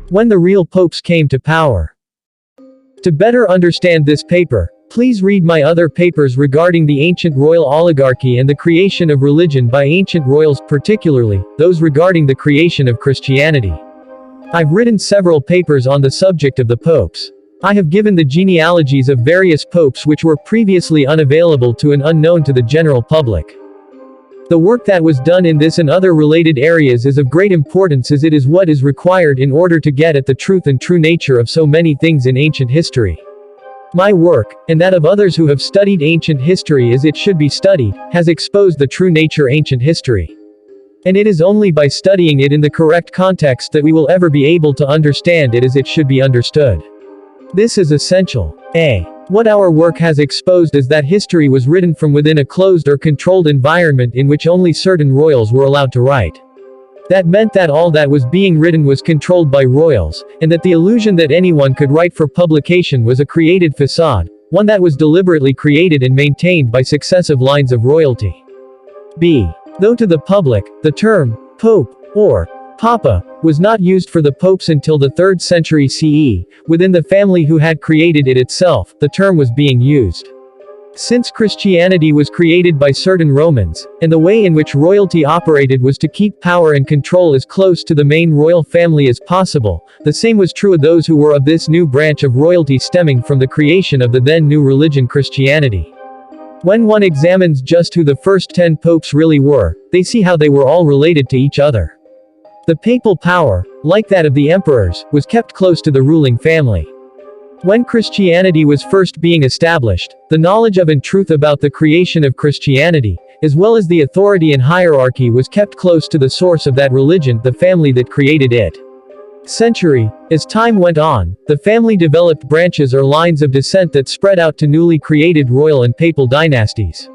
When the real popes came to power. To better understand this paper, please read my other papers regarding the ancient royal oligarchy and the creation of religion by ancient royals, particularly those regarding the creation of Christianity. I've written several papers on the subject of the popes. I have given the genealogies of various popes which were previously unavailable to and unknown to the general public. The work that was done in this and other related areas is of great importance, as it is what is required in order to get at the truth and true nature of so many things in ancient history. My work, and that of others who have studied ancient history as it should be studied, has exposed the true nature of ancient history. And it is only by studying it in the correct context that we will ever be able to understand it as it should be understood. This is essential. What our work has exposed is that history was written from within a closed or controlled environment in which only certain royals were allowed to write. That meant that all that was being written was controlled by royals, and that the illusion that anyone could write for publication was a created facade, one that was deliberately created and maintained by successive lines of royalty. Though to the public, the term pope or papa was not used for the popes until the 3rd century CE, within the family who had created it itself, the term was being used. Since Christianity was created by certain Romans, and the way in which royalty operated was to keep power and control as close to the main royal family as possible, the same was true of those who were of this new branch of royalty stemming from the creation of the then new religion Christianity. When one examines just who the first 10 popes really were, they see how they were all related to each other. The papal power, like that of the emperors, was kept close to the ruling family. When Christianity was first being established, the knowledge of and truth about the creation of Christianity, as well as the authority and hierarchy, was kept close to the source of that religion, the family that created it. As time went on, the family developed branches or lines of descent that spread out to newly created royal and papal dynasties.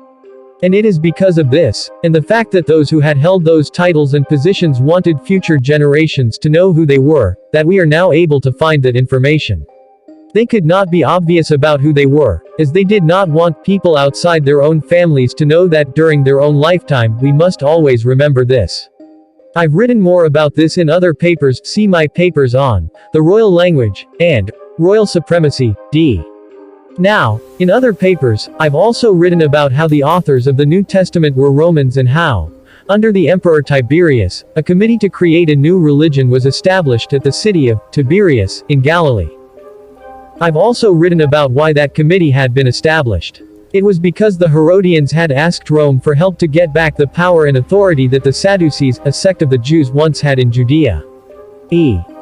And it is because of this, and the fact that those who had held those titles and positions wanted future generations to know who they were, that we are now able to find that information. They could not be obvious about who they were, as they did not want people outside their own families to know that during their own lifetime. We must always remember this. I've written more about this in other papers. See my papers on the royal language and royal supremacy. Now, in other papers, I've also written about how the authors of the New Testament were Romans and how, under the Emperor Tiberius, a committee to create a new religion was established at the city of Tiberias, in Galilee. I've also written about why that committee had been established. It was because the Herodians had asked Rome for help to get back the power and authority that the Sadducees, a sect of the Jews, once had in Judea.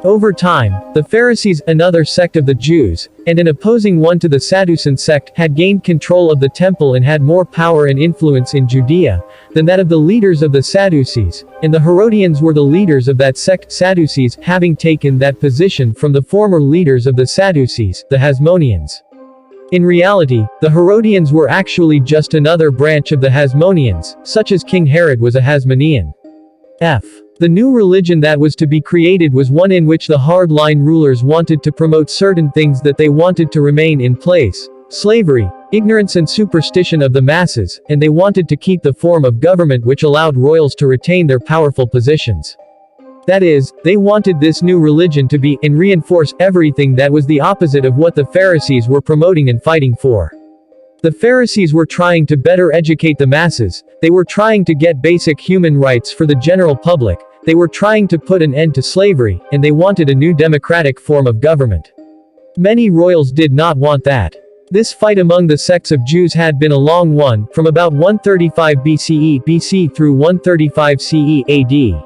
Over time, the Pharisees, another sect of the Jews, and an opposing one to the Sadducean sect, had gained control of the temple and had more power and influence in Judea than that of the leaders of the Sadducees, and the Herodians were the leaders of that sect, Sadducees having taken that position from the former leaders of the Sadducees, the Hasmoneans. In reality, the Herodians were actually just another branch of the Hasmoneans, such as King Herod was a Hasmonean. The new religion that was to be created was one in which the hard-line rulers wanted to promote certain things that they wanted to remain in place: slavery, ignorance and superstition of the masses, and they wanted to keep the form of government which allowed royals to retain their powerful positions. That is, they wanted this new religion to be, and reinforce, everything that was the opposite of what the Pharisees were promoting and fighting for. The Pharisees were trying to better educate the masses, they were trying to get basic human rights for the general public, they were trying to put an end to slavery, and they wanted a new democratic form of government. Many royals did not want that. This fight among the sects of Jews had been a long one, from about 135 BC through 135 CE AD.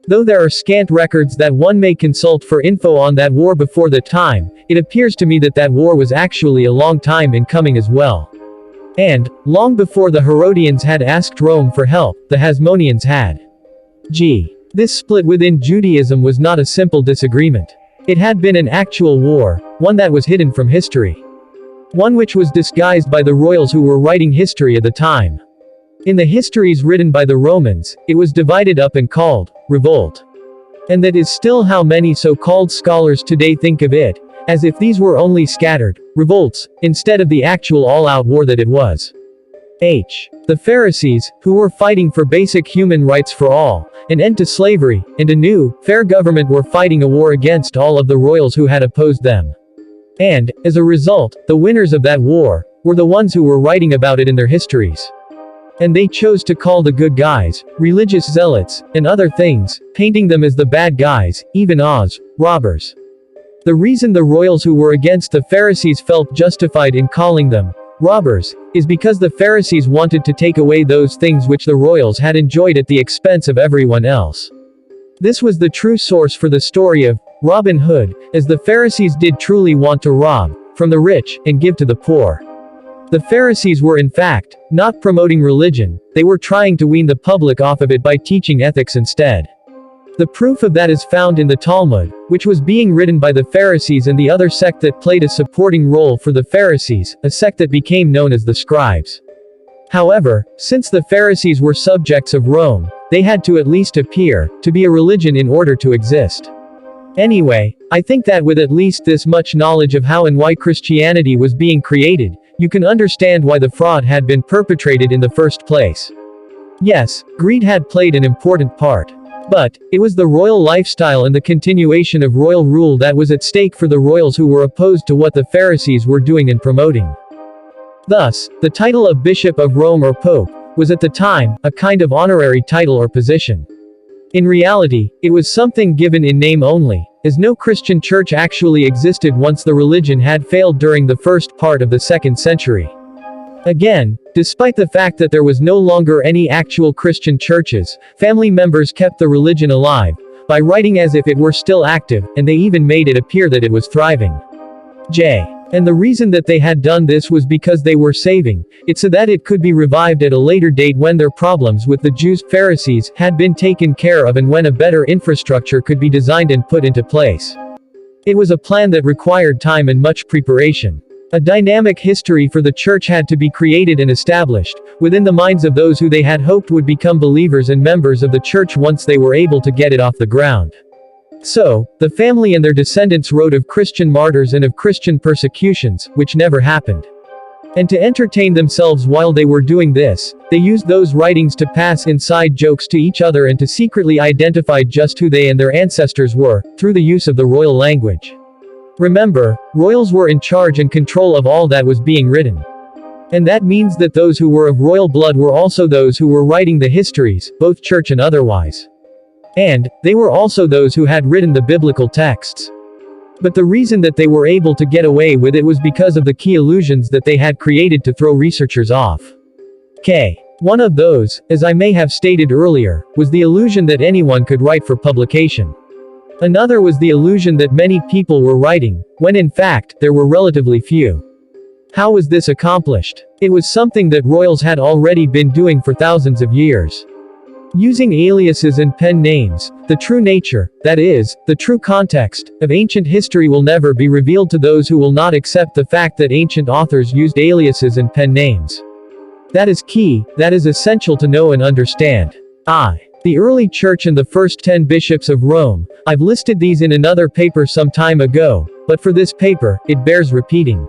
Though there are scant records that one may consult for info on that war before the time, it appears to me that that war was actually a long time in coming as well. And, long before the Herodians had asked Rome for help, the Hasmoneans had. This split within Judaism was not a simple disagreement. It had been an actual war, one that was hidden from history. One which was disguised by the royals who were writing history at the time. In the histories written by the Romans, it was divided up and called revolt. And that is still how many so-called scholars today think of it, as if these were only scattered revolts, instead of the actual all-out war that it was. The Pharisees, who were fighting for basic human rights for all, an end to slavery, and a new, fair government were fighting a war against all of the royals who had opposed them. And, as a result, the winners of that war, were the ones who were writing about it in their histories. And they chose to call the good guys, religious zealots, and other things, painting them as the bad guys, even as robbers. The reason the royals who were against the Pharisees felt justified in calling them robbers, is because the Pharisees wanted to take away those things which the royals had enjoyed at the expense of everyone else. This was the true source for the story of Robin Hood, as the Pharisees did truly want to rob from the rich and give to the poor. The Pharisees were in fact not promoting religion, they were trying to wean the public off of it by teaching ethics instead. The proof of that is found in the Talmud, which was being written by the Pharisees and the other sect that played a supporting role for the Pharisees, a sect that became known as the scribes. However, since the Pharisees were subjects of Rome, they had to at least appear to be a religion in order to exist. Anyway, I think that with at least this much knowledge of how and why Christianity was being created, you can understand why the fraud had been perpetrated in the first place. Yes, greed had played an important part. But, it was the royal lifestyle and the continuation of royal rule that was at stake for the royals who were opposed to what the Pharisees were doing and promoting. Thus, the title of Bishop of Rome or Pope, was at the time, a kind of honorary title or position. In reality, it was something given in name only, as no Christian church actually existed once the religion had failed during the first part of the 2nd century. Again, despite the fact that there was no longer any actual Christian churches, family members kept the religion alive, by writing as if it were still active, and they even made it appear that it was thriving. And the reason that they had done this was because they were saving it so that it could be revived at a later date when their problems with the Jews, Pharisees, had been taken care of and when a better infrastructure could be designed and put into place. It was a plan that required time and much preparation. A dynamic history for the church had to be created and established, within the minds of those who they had hoped would become believers and members of the church once they were able to get it off the ground. So, the family and their descendants wrote of Christian martyrs and of Christian persecutions, which never happened. And to entertain themselves while they were doing this, they used those writings to pass inside jokes to each other and to secretly identify just who they and their ancestors were, through the use of the royal language. Remember, royals were in charge and control of all that was being written. And that means that those who were of royal blood were also those who were writing the histories, both church and otherwise. And, they were also those who had written the biblical texts. But the reason that they were able to get away with it was because of the key illusions that they had created to throw researchers off. One of those, as I may have stated earlier, was the illusion that anyone could write for publication. Another was the illusion that many people were writing, when in fact, there were relatively few. How was this accomplished? It was something that royals had already been doing for thousands of years. Using aliases and pen names, the true nature, that is, the true context, of ancient history will never be revealed to those who will not accept the fact that ancient authors used aliases and pen names. That is key, that is essential to know and understand. The early church and the first 10 bishops of Rome, I've listed these in another paper some time ago, but for this paper, it bears repeating.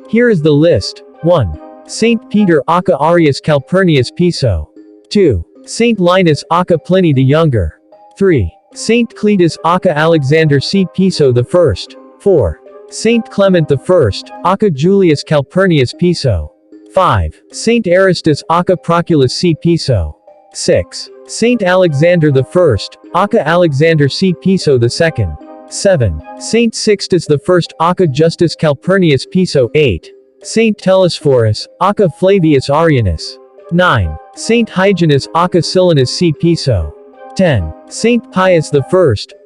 Here is the list. 1. Saint Peter aka Arius Calpurnius Piso. 2. Saint Linus aka Pliny the Younger. 3. Saint Cletus aka Alexander C. Piso I. 4. Saint Clement I aka Julius Calpurnius Piso. 5. Saint Aristus aka Proculus C. Piso. 6. Saint Alexander I aka Alexander C. Piso II. 7. Saint Sixtus I aka Justus Calpurnius Piso. 8. Saint Telesphorus aka Flavius Arianus. 9. Saint Hyginus aka Silanus C. Piso. 10. Saint Pius I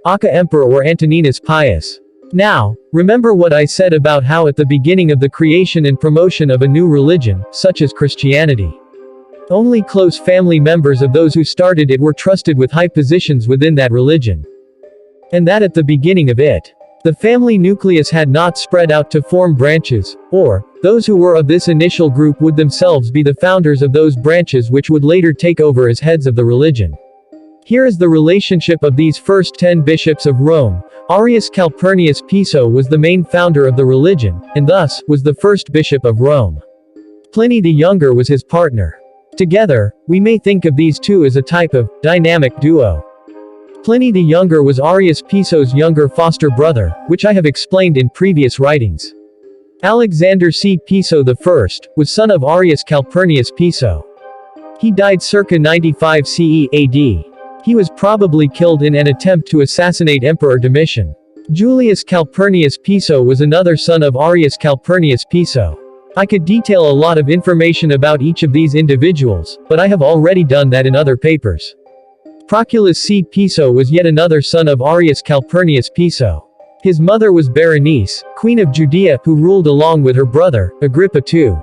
aka Emperor or Antoninus Pius. Now, remember what I said about how at the beginning of the creation and promotion of a new religion, such as Christianity, only close family members of those who started it were trusted with high positions within that religion. And that at the beginning of it, the family nucleus had not spread out to form branches, or, those who were of this initial group would themselves be the founders of those branches which would later take over as heads of the religion. Here is the relationship of these first 10 bishops of Rome. Arius Calpurnius Piso was the main founder of the religion, and thus, was the first bishop of Rome. Pliny the Younger was his partner. Together, we may think of these two as a type of dynamic duo. Pliny the Younger was Arrius Piso's younger foster brother, which I have explained in previous writings. Alexander C. Piso I was son of Arrius Calpurnius Piso. He died circa 95 CE AD. He was probably killed in an attempt to assassinate Emperor Domitian. Julius Calpurnius Piso was another son of Arrius Calpurnius Piso. I could detail a lot of information about each of these individuals, but I have already done that in other papers. Proculus C. Piso was yet another son of Arrius Calpurnius Piso. His mother was Berenice, queen of Judea, who ruled along with her brother, Agrippa II.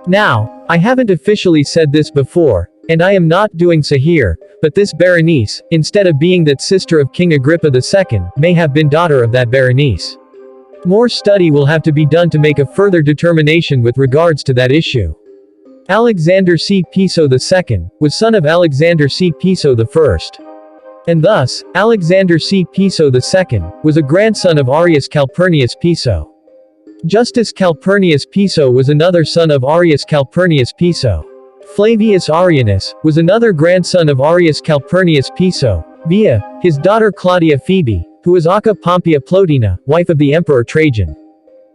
Now, I haven't officially said this before, and I am not doing so here, but this Berenice, instead of being that sister of King Agrippa II, may have been daughter of that Berenice. More study will have to be done to make a further determination with regards to that issue. Alexander C. Piso II was son of Alexander C. Piso I. And thus, Alexander C. Piso II was a grandson of Arrius Calpurnius Piso. Justus Calpurnius Piso was another son of Arrius Calpurnius Piso. Flavius Arrianus was another grandson of Arrius Calpurnius Piso, via his daughter Claudia Phoebe, who was Acca Pompia Plotina, wife of the Emperor Trajan.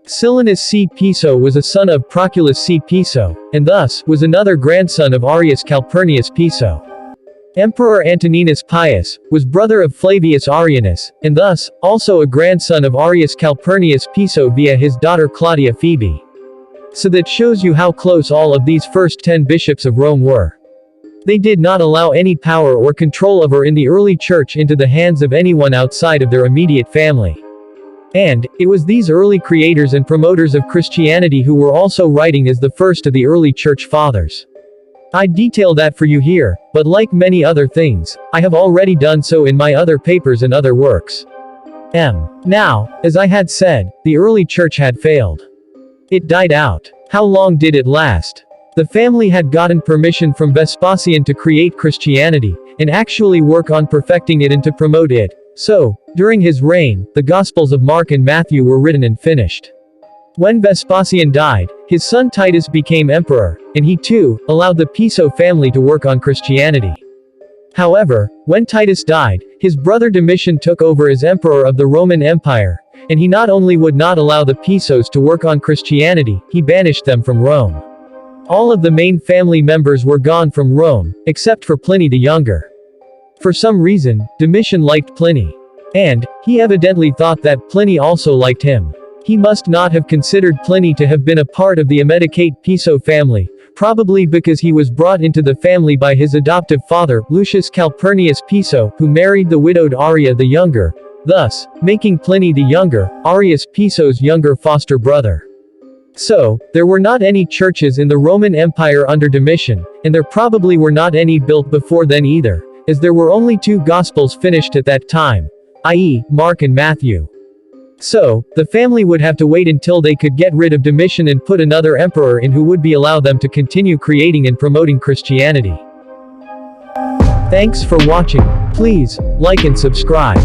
Silanus C. Piso was a son of Proculus C. Piso, and thus, was another grandson of Arrius Calpurnius Piso. Emperor Antoninus Pius was brother of Flavius Arrianus, and thus, also a grandson of Arrius Calpurnius Piso via his daughter Claudia Phoebe. So that shows you how close all of these first 10 bishops of Rome were. They did not allow any power or control over in the early church into the hands of anyone outside of their immediate family. And, it was these early creators and promoters of Christianity who were also writing as the first of the early church fathers. I detail that for you here, but like many other things, I have already done so in my other papers and other works. Now, as I had said, the early church had failed. It died out. How long did it last? The family had gotten permission from Vespasian to create Christianity, and actually work on perfecting it and to promote it. So, during his reign, the Gospels of Mark and Matthew were written and finished. When Vespasian died, his son Titus became emperor, and he too allowed the Piso family to work on Christianity. However, when Titus died, his brother Domitian took over as emperor of the Roman Empire, and he not only would not allow the Pisos to work on Christianity, he banished them from Rome. All of the main family members were gone from Rome, except for Pliny the Younger. For some reason, Domitian liked Pliny. And, he evidently thought that Pliny also liked him. He must not have considered Pliny to have been a part of the immediate Piso family, probably because he was brought into the family by his adoptive father, Lucius Calpurnius Piso, who married the widowed Arria the Younger, thus, making Pliny the Younger, Arrius Piso's younger foster brother. So, there were not any churches in the Roman Empire under Domitian, and there probably were not any built before then either, as there were only 2 Gospels finished at that time, i.e., Mark and Matthew. So, the family would have to wait until they could get rid of Domitian and put another emperor in who would be allow them to continue creating and promoting Christianity. Thanks for watching. Please, like and subscribe.